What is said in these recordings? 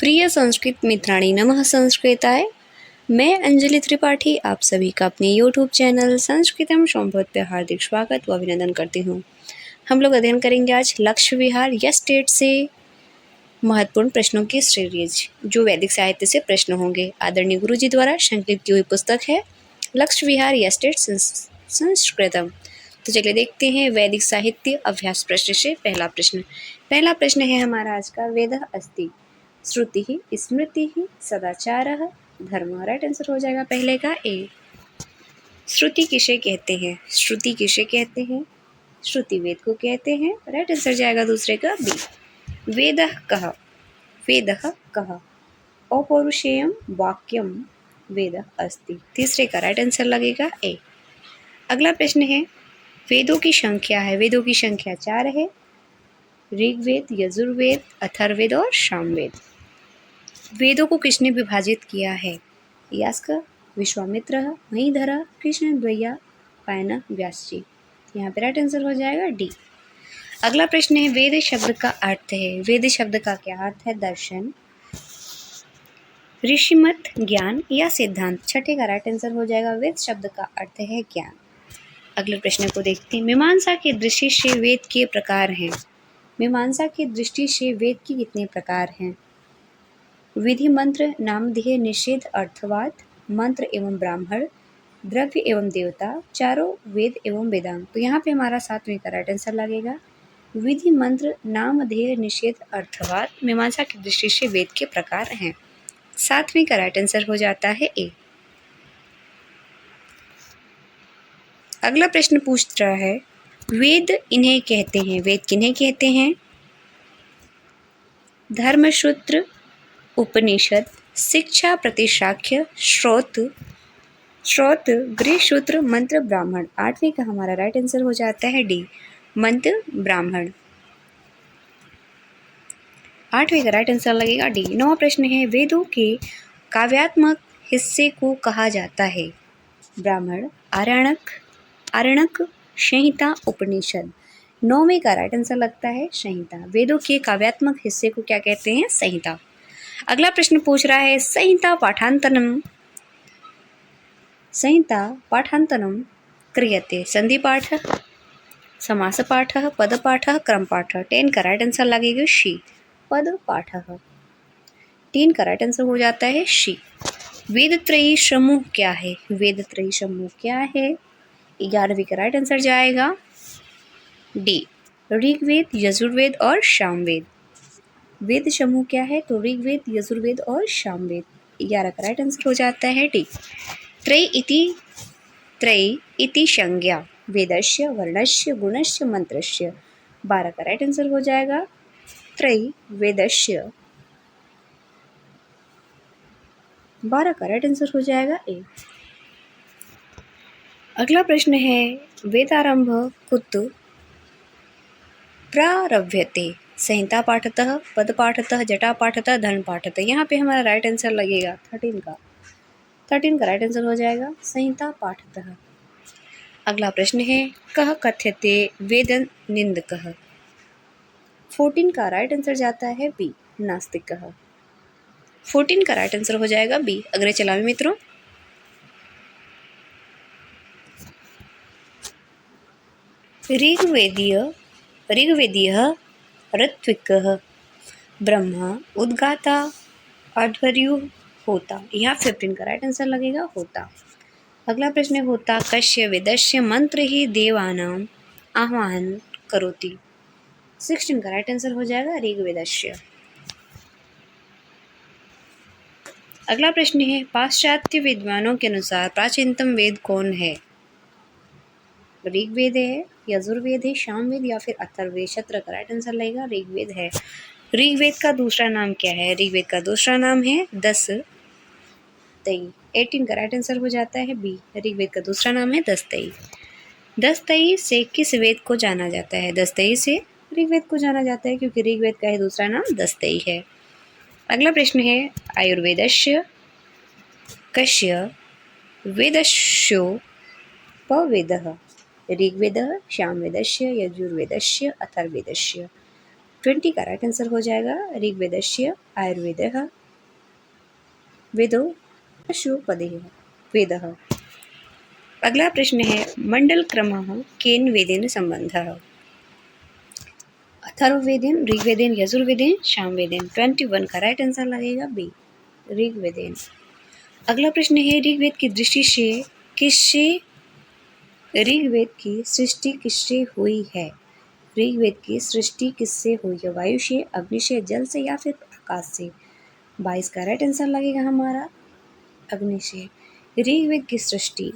प्रिय संस्कृत मित्राणी नमः संस्कृताय। मैं अंजलि त्रिपाठी आप सभी का अपने यूट्यूब चैनल संस्कृतम शोभत पे हार्दिक स्वागत व अभिनंदन करती हूँ। हम लोग अध्ययन करेंगे आज लक्ष्य विहार या स्टेट से महत्वपूर्ण प्रश्नों की सीरीज, जो वैदिक साहित्य से प्रश्न होंगे। आदरणीय गुरुजी द्वारा संकलित की हुई पुस्तक है लक्ष्य विहार या स्टेट संस्कृतम। तो चलिए देखते हैं वैदिक साहित्य अभ्यास प्रश्न से पहला प्रश्न है हमारा आज का। वेदः अस्ति श्रुति ही स्मृति ही सदाचारः धर्म। राइट आंसर हो जाएगा पहले का ए। श्रुति किसे कहते हैं? श्रुति किसे कहते हैं? श्रुति वेद को कहते हैं। राइट आंसर जाएगा दूसरे का बी। वेदः कः? वेदः कः? अपौरुषेयम वाक्यम वेदः अस्ति। तीसरे का राइट आंसर लगेगा ए। अगला प्रश्न है वेदों की संख्या है। वेदों की संख्या 4 है। ऋग्वेद, यजुर्वेद, अथर्ववेद और सामवेद। वेदों को किसने विभाजित किया है? यास्क, विश्वामित्र, महीधर, कृष्ण द्वैया, पायन, व्यास जी। यहाँ पे राइट आंसर हो जाएगा डी। अगला प्रश्न है वेद शब्द का अर्थ है। वेद शब्द का क्या अर्थ है? दर्शन, ऋषिमत, ज्ञान या सिद्धांत। छठे का राइट आंसर हो जाएगा वेद शब्द का अर्थ है ज्ञान। अगले प्रश्न को देखते हैं। मीमांसा की दृष्टि से वेद के प्रकार हैं। मीमांसा की दृष्टि से वेद के कितने प्रकार हैं? विधि, मंत्र, नामधेय, निषेध, अर्थवाद, मंत्र एवं ब्राह्मण, द्रव्य एवं देवता, चारों वेद एवं वेदांग। तो यहाँ पे हमारा 7वें का राइट आंसर लगेगा विधि, मंत्र, नामधेय, निषेध, अर्थवाद मीमांसा की दृष्टि से वेद के प्रकार हैं। 7वें का राइट आंसर हो जाता है ए। अगला प्रश्न पूछ रहा है वेद इन्हें कहते हैं। वेद किन्हें कहते हैं? धर्मसूत्र, उपनिषद, शिक्षा, प्रतिशाख्य, श्रोत, गृहसूत्र, मंत्र, ब्राह्मण। 8वें का हमारा राइट आंसर हो जाता है डी, मंत्र ब्राह्मण। 8वें का राइट आंसर लगेगा डी। 9वां प्रश्न है वेदों के काव्यात्मक हिस्से को कहा जाता है। ब्राह्मण, आरण्यक, संहिता, उपनिषद। 9वें का राइट आंसर लगता है संहिता। वेदों के काव्यात्मक हिस्से को क्या कहते हैं? संहिता। अगला प्रश्न पूछ रहा है संहिता पाठांतरम क्रियते। संधि पाठ, समास पाठ, पद पाठ, क्रम पाठ। 10 का राइट आंसर लगेगा शी, पद पाठ। 3 का राइट आंसर हो जाता है शी। वेद त्रयी समूह क्या है? वेद त्रयी समूह क्या है? 11वीं का राइट आंसर जाएगा डी, ऋग्वेद, यजुर्वेद और सामवेद। वेद समूह क्या है? तो ऋग्वेद, यजुर्वेद और सामवेद। 11 का राइट आंसर हो जाता है डी। त्रयी इति संज्ञा वेदस्य, वर्णस्य, गुणस्य, मंत्रस्य। 12 का राइट आंसर हो जाएगा त्रयी वेदस्य। 12 का राइट आंसर हो जाएगा ए। अगला प्रश्न है वेदारंभ कुत प्रारभ्यते। संहिता पाठतः, पद पाठतः, जटा पाठतः, धन पाठतः। यहाँ पे हमारा राइट आंसर लगेगा 13 का राइट आंसर हो जाएगा संहिता पाठतः। अगला प्रश्न है कह कथ्यते वेद निंदकः। 14 का राइट आंसर जाता है बी, नास्तिकः। 14 का राइट आंसर हो जाएगा बी। अगले चलावे मित्रों। ऋग्वेदीय ऋत्विकः ब्रह्मा उद्गाता अध्वर्यु होता। यहाँ 15 का राइट आंसर लगेगा होता। अगला प्रश्न है होता कस्य वेदस्य मंत्र ही देवानाम आह्वान करोति। 16 का राइट आंसर हो जाएगा ऋग्वेदस्य। अगला प्रश्न है पाश्चात्य विद्वानों के अनुसार प्राचीनतम वेद कौन है? ऋग्वेद है, यजुर्वेद है, सामवेद या फिर अथर्ववेद। 17 का राइट आंसर लगेगा ऋग्वेद है। ऋग्वेद का दूसरा नाम क्या है? ऋग्वेद का दूसरा नाम है दसतई। 18 का राइट आंसर हो जाता है बी, ऋग्वेद का दूसरा नाम है दसतई। दसतई से किस वेद को जाना जाता है? दसतई से ऋग्वेद को जाना जाता है क्योंकि ऋग्वेद का ही दूसरा नाम दसतई है। अगला प्रश्न है आयुर्वेदस्य कस्य वेदस्योपवेदः। ऋग्वेदः, सामवेदस्य, यजुर्वेदस्य, अथर्ववेदस्य। 20 का राइट आंसर हो जाएगा ऋग्वेदस्य आयुर्वेदः वेदो पशुपतिः वेदः। अगला प्रश्न है मंडल क्रमः केन वेदेन संबंधः? अथर्ववेदेन, ऋग्वेदेन, यजुर्वेदेन, सामवेदेन। 21 का राइट आंसर लगेगा बी ऋग्वेदेन। अगला प्रश्न है ऋग्वेद की दृष्टि से किससे ऋग्वेद की सृष्टि किससे हुई है? ऋग्वेद की सृष्टि किससे हुई है? वायु से, अग्नि से, जल से या फिर आकाश से? 22 का राइट आंसर लगेगा हमारा अग्नि से। ऋग्वेद की सृष्टि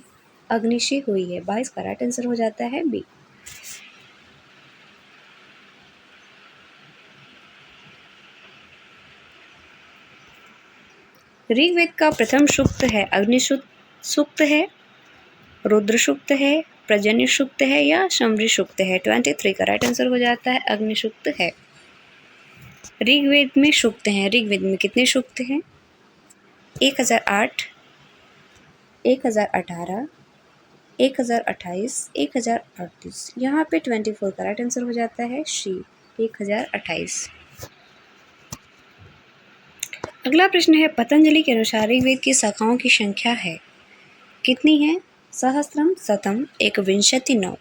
अग्नि से हुई है। 22 का राइट आंसर हो जाता है बी। ऋग्वेद का प्रथम सूक्त है अग्नि सूक्त है, रुद्र सूक्त है, पर्जन्य सूक्त है या शमरी सूक्त है? 23 का राइट आंसर हो जाता है अग्नि सूक्त है। ऋग्वेद में सूक्त हैं, ऋग्वेद में कितने सूक्त हैं? 1008, 1018, 1028, 1038। यहाँ पे 24 का राइट आंसर हो जाता है सी 1028। अगला प्रश्न है पतंजलि के अनुसार ऋग्वेद की शाखाओं की संख्या है कितनी है? सहस्त्रम, शतम, एकविंशति, 9।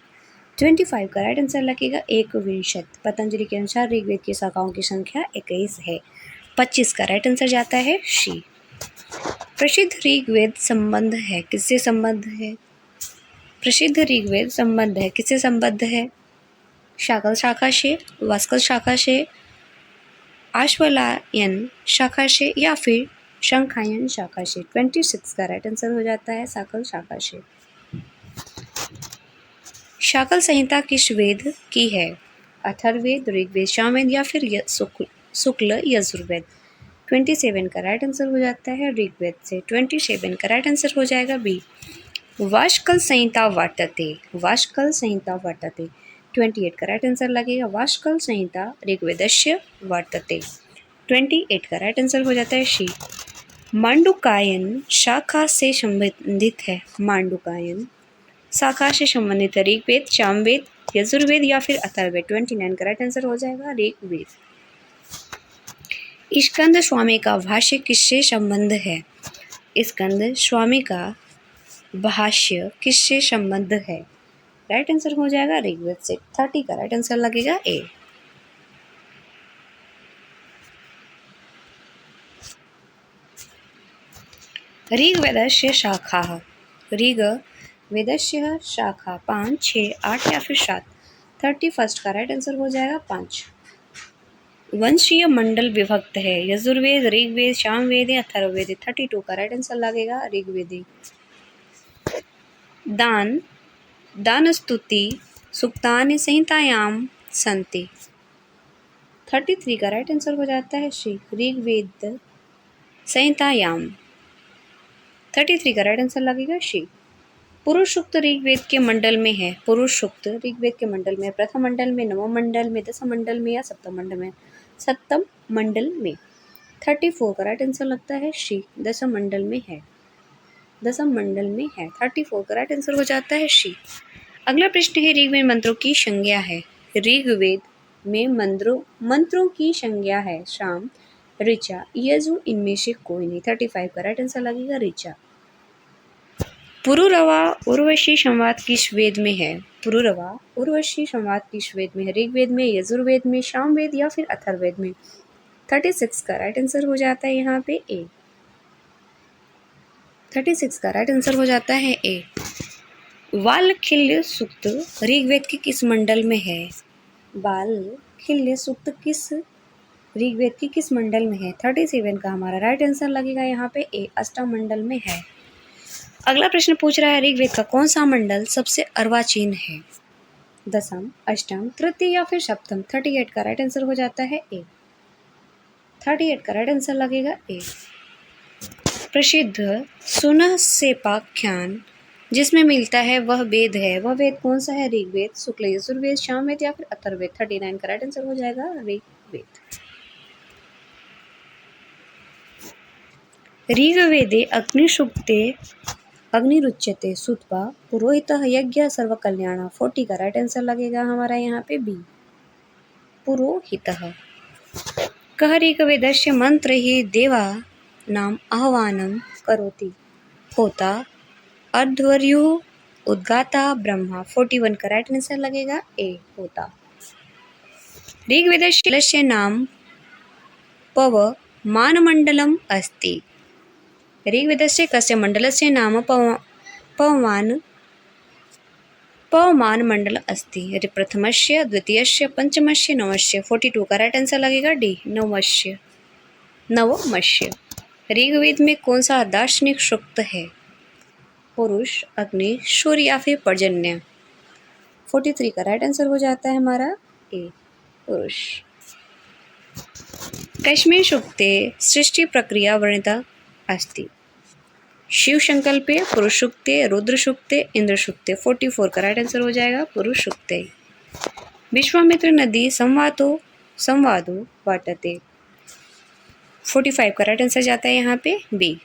25 का राइट आंसर लगेगा एकविंशत। पतंजलि के अनुसार ऋग्वेद की शाखाओं की संख्या 21 है। 25 का राइट आंसर जाता है सी। प्रसिद्ध ऋग्वेद संबंध है किससे संबद्ध है? प्रसिद्ध ऋग्वेद संबंध है किससे संबद्ध है? शाकल शाखा से, वास्कल शाखा से, आश्वलायन शाखा से या फिर शंखायन शाखा से? 26 का राइट आंसर हो जाता है शाकल शाखा से। शाकल संहिता किस वेद की है? अथर्ववेद, ऋग्वेद, सामवेद या फिर शुक्ल यजुर्वेद? 27 का राइट आंसर हो जाता है ऋग्वेद से। 27 का राइट आंसर हो जाएगा बी वाष्कल संहिता वर्तते। वाष्कल संहिता वर्तते। 28 का राइट आंसर लगेगा वाष्कल संहिता ऋग्वेदस्य वर्तते। 28 का राइट आंसर हो जाता है सी। मांडुकायन शाखा से संबंधित है। मांडुकायन शाखा से संबंधित है ऋग्वेद, सामवेद, यजुर्वेद या फिर अथर्ववेद? 29 का राइट आंसर हो जाएगा ऋग्वेद। स्कंद स्वामी का भाष्य किससे संबंध है? स्कंद स्वामी का भाष्य किससे संबंध है? राइट आंसर हो जाएगा ऋग्वेद से। 30 का राइट आंसर लगेगा ए। ऋग्वेदस्य शाखा, ऋग्वेदस्य शाखा 5, 6, 8 या फिर 7? 31 का राइट आंसर हो जाएगा 5। वंशीय मंडल विभक्त है यजुर्वेद, ऋग्वेद, सामवेद या अथर्ववेद? 32 का राइट आंसर लगेगा ऋग्वेदी। दान स्तुति सूक्तानि संहितायां सन्ति। 33 का राइट आंसर हो जाता है सी ऋग्वेद संहितायां। 33 का राइट आंसर लगेगा सी। पुरुष सूक्त ऋग्वेद के मंडल में है। पुरुष सूक्त ऋग्वेद के मंडल में, प्रथम मंडल में, नवम मंडल में, दसम मंडल में या सप्तम मंडल में? सप्तम मंडल में। 34 का राइट आंसर लगता है सी दसम मंडल में है। दसम मंडल में है। 34 का राइट आंसर हो जाता है सी। अगला प्रश्न है ऋग्वेद मंत्रों की संज्ञा है। ऋग्वेद में मंत्रों की संज्ञा है शाम, ऋचा, यजु, इनमें से कोई नहीं। 35 का राइट आंसर लगेगा ऋचा। पुरुरवा उर्वशी संवाद किस वेद में है? पुरुरवा उर्वशी संवाद किस वेद में है? ऋग्वेद में, यजुर्वेद में, सामवेद या फिर अथर्ववेद में? 36 का राइट आंसर हो जाता है यहाँ पे ए। 36 का राइट आंसर हो जाता है ए। वाल्खिल्य सूक्त ऋग्वेद के किस मंडल में है? वाल्खिल्य सूक्त किस ऋग्वेद की किस मंडल में है? 37 का हमारा राइट आंसर लगेगा यहाँ पे ए अष्टम मंडल में है। अगला प्रश्न पूछ रहा है ऋग्वेद का कौन सा मंडल सबसे अर्वाचीन है? दसम, अष्टम, तृतीय या फिर सप्तम? 38 का राइट आंसर हो जाता है ए। 38 का राइट आंसर लगेगा ए। प्रसिद्ध सुनह सेपाख्यान जिसमें मिलता है वह वेद है। वह वेद कौन सा है? ऋग्वेद, शुक्ल यजुर्वेद, सामवेद या फिर अथर्ववेद? 39 का राइट आंसर हो जाएगा ऋग्वेद। ऋग्वेदे अग्निसूक्ते अग्निरुच्यते श्रुत्वा पुरोहितः यज्ञ सर्वकल्याण। 40 का राइट आंसर लगेगा हमारा यहाँ पे बी। पुरोहितः। कः ऋग्वेदस्य मन्त्रैः देवानाम् आह्वानं करोति? होता, अध्वर्युः, उद्गाता, ब्रह्मा। 41 का राइट आंसर लगेगा ए, होता। ऋग्वेदस्य नाम पवमानमण्डलम् अस्ति। ऋग्वेदस्य कस्य मण्डलस्य नाम पवमानमण्डल अस्ति? प्रथमस्य, द्वितीयस्य, पंचमस्य, नवमस्य। 42 का राइट आंसर लगेगा डी, नवमस्य। ऋग्वेद में कौन सा दार्शनिक सूक्त है? पुरुष, अग्नि, सूर्य या फिर पर्जन्य। 43 का राइट आंसर हो जाता है हमारा ए, पुरुष। कस्मिन् सूक्ते सृष्टि प्रक्रिया वर्णिता अस्ति? शिव संकल्पे, पुरुष सूक्ते, रुद्र सूक्ते, इंद्र सूक्ते। 44 का राइट आंसर हो जाएगा पुरुष सूक्ते। विश्वामित्र नदी संवादो वर्तते। 45 का राइट आंसर जाता है यहाँ पे बी।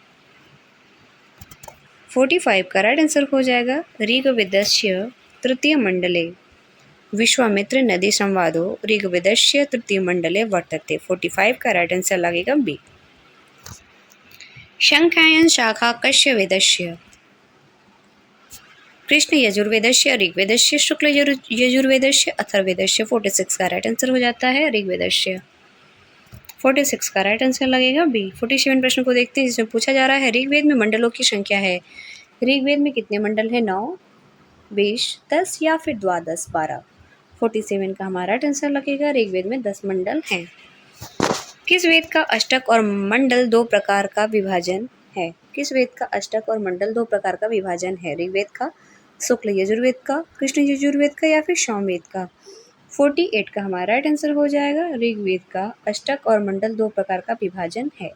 45 का राइट आंसर हो जाएगा ऋग्वेदस्य तृतीय मंडले विश्वामित्र नदी संवादो ऋग्वेदस्य तृतीय मंडले वर्तते। 45 का राइट आंसर लगेगा बी। संख्यायन शाखा कस्य वेदस्य? कृष्ण यजुर्वेदस्य, ऋग्वेदस्य, शुक्ल यजुर्वेदस्य, अथर्ववेदस्य। 46 का राइट आंसर हो जाता है ऋग्वेदस्य। 46 का राइट आंसर लगेगा बी। 47 प्रश्न को देखते हैं, जिसमें पूछा जा रहा है ऋग्वेद में मंडलों की संख्या है। ऋग्वेद में कितने मंडल है? 9, 20, 10 या फिर द्वादश, 12। 47 का हमारा राइट आंसर लगेगा ऋग्वेद में 10 मंडल हैं। किस वेद का अष्टक और मंडल दो प्रकार का विभाजन है? किस वेद का अष्टक और मंडल दो प्रकार का विभाजन है? ऋग्वेद का, शुक्ल यजुर्वेद का, कृष्ण यजुर्वेद का या फिर सामवेद का। 48 का हमारा राइट आंसर हो जाएगा ऋग्वेद का अष्टक और मंडल दो प्रकार का विभाजन है।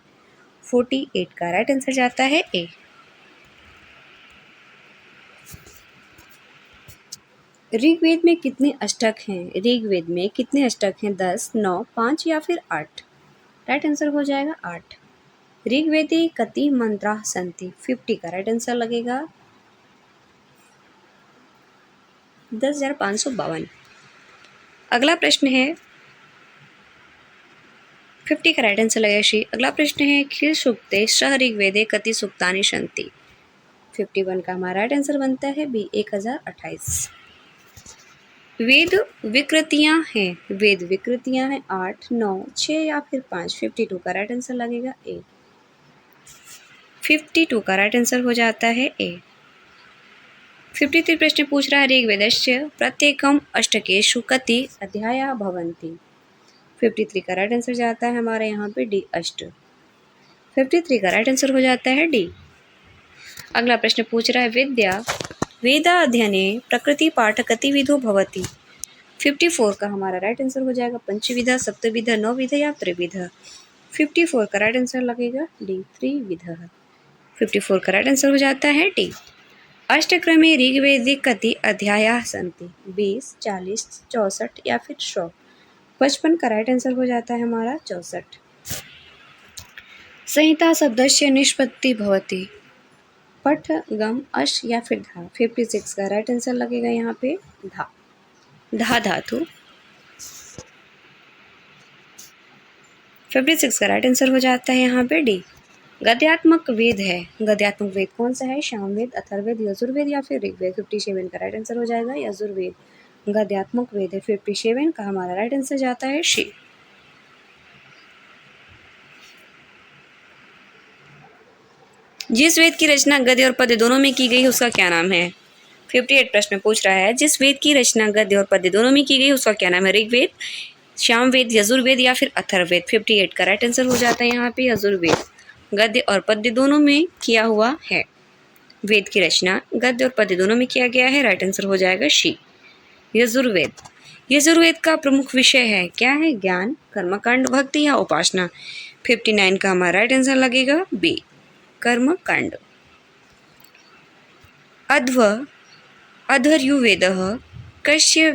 48 का राइट आंसर जाता है ए। ऋग्वेद में कितने अष्टक हैं? ऋग्वेद में कितने अष्टक हैं? 10, 9, 5 या फिर 8। राइट आंसर हो जाएगा 8। ऋग्वेदे कति मंत्राः सन्ति? 50 का राइट आंसर लगेगा 10,552। अगला प्रश्न है 50 का राइट आंसर लगेगा शी। अगला प्रश्न है खिल सूक्ते सह ऋग्वेदे कति सूक्तानि सन्ति? 51 का हमारा राइट आंसर बनता है बी, 1028। वेद विकृतियां हैं? वेद विकृतियां हैं 8, 9, 6 या फिर 5। 52 का राइट आंसर लगेगा ए। 52 का राइट आंसर हो जाता है ए। 53 प्रश्न पूछ रहा है ऋग्वेदस्य प्रत्येकम अष्टकेषु कति अध्याया भवन्ति? 53 का राइट आंसर जाता है हमारे यहाँ पे डी, अष्ट। 53 का राइट आंसर हो जाता है डी। अगला प्रश्न पूछ रहा है वेदाध्ययने प्रकृति पाठ कतिविधो भवति? 54 का हमारा राइट आंसर हो जाएगा पंचविधा, सप्तविधा, नवविधा या त्रिविधा। 54 का राइट आंसर लगेगा डी, त्रिविधा। 54 का राइट आंसर हो जाता है डी। अष्टक्रमे ऋग्वेदे कति अध्यायाः सन्ति? 20, 40, 64 या फिर 100। 55 का राइट आंसर हो जाता है हमारा 64। संहिता शब्दस्य निष्पत्ति भवति? पठ, गम, अश या फिर धा। 56 का राइट आंसर लगेगा यहाँ पे धा, धा धातु। 56 का राइट आंसर हो जाता है यहाँ पे डी। गद्यात्मक वेद है, गद्यात्मक वेद कौन सा है? सामवेद, अथर्ववेद, यजुर्वेद या फिर ऋग्वेद। 57 का राइट आंसर हो जाएगा यजुर्वेद। गद्यात्मक वेद है। 57 का हमारा राइट आंसर जाता है शी। जिस वेद की रचना गद्य और पद्य दोनों में की गई उसका क्या नाम है? 58 प्रश्न पूछ रहा है जिस वेद की रचना गद्य और पद्य दोनों में की गई उसका क्या नाम है? ऋग्वेद, सामवेद, यजुर्वेद या फिर अथर्ववेद। 58 का राइट आंसर हो जाता है यहाँ पे यजुर्वेद। गद्य और पद्य दोनों में किया हुआ है। वेद की रचना गद्य और पद्य दोनों में किया गया है। राइट आंसर हो जाएगा शी, यजुर्वेद। यजुर्वेद का प्रमुख विषय है क्या है? ज्ञान, कर्मकांड, भक्ति या उपासना। 59 का हमारा राइट आंसर लगेगा बी, कर्मकांड। अध्वर्युवेदः कस्य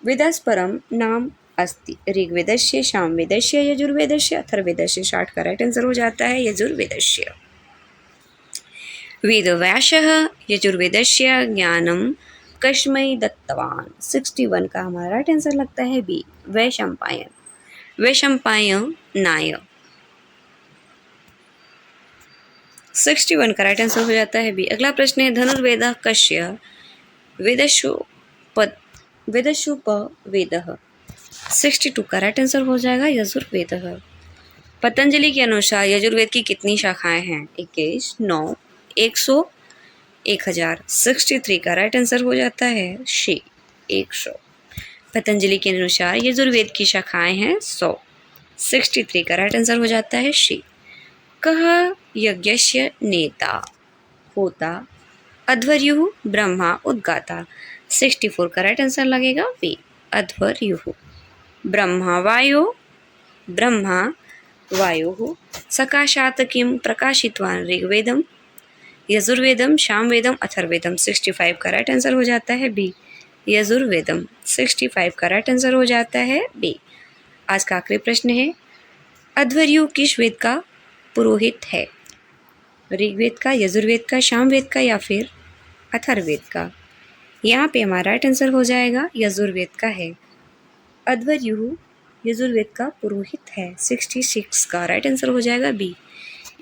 वेदास्परम नाम अस्ति? ऋग्वेदस्य, सामवेदस्य, यजुर्वेदस्य, अथर्ववेदस्य। 60 का राइट आंसर हो जाता है यजुर्वेदस्य। वेदव्यासः यजुर्वेदस्य ज्ञानं कश्मै दत्तवान। 61 का हमारा राइट आंसर लगता है बी, वैशंपायन, वैशंपायनाय। 61 का राइट आंसर हो जाता है बी। अगला प्रश्न है धनुर्वेदः कस्य वेदशुपवेदः। 62 का राइट आंसर हो जाएगा यजुर्वेदः। पतंजलि के अनुसार यजुर्वेद की कितनी शाखाएं हैं? 21, 9, 100, 1000। 63 का राइट आंसर हो जाता है शी, 100। पतंजलि के अनुसार यजुर्वेद की शाखाएं हैं 100। 63 का राइट आंसर हो जाता है शी। कः यज्ञस्य नेता होता अध्वर्युः ब्रह्मा उद्गाता। 64 का राइट आंसर लगेगा बी, अध्वर्युः। ब्रह्मा वायोः सकाशात् किं प्रकाशितवान्? ऋग्वेदम, यजुर्वेदम, सामवेदम, अथर्ववेदम। 65 का राइट आंसर हो जाता है बी, यजुर्वेदम। 65 का राइट आंसर हो जाता है बी। आज का आखिरी प्रश्न है अध्वर्यु किस वेद का पुरोहित है? ऋग्वेद का, यजुर्वेद का, सामवेद का या फिर अथर्ववेद का? यहाँ पे हमारा राइट आंसर हो जाएगा यजुर्वेद का है। अध्वर्यु यजुर्वेद का पुरोहित है। 66 का राइट आंसर हो जाएगा बी।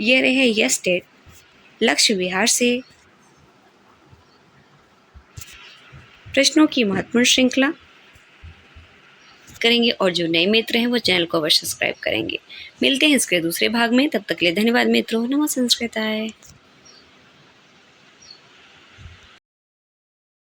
ये रहे यस स्टेट लक्ष्य विहार से प्रश्नों की महत्वपूर्ण श्रृंखला करेंगे और जो नए मित्र हैं वो चैनल को अवश्य सब्सक्राइब करेंगे। मिलते हैं इसके दूसरे भाग में, तब तक के लिए धन्यवाद मित्रों। नमः संस्कृताय।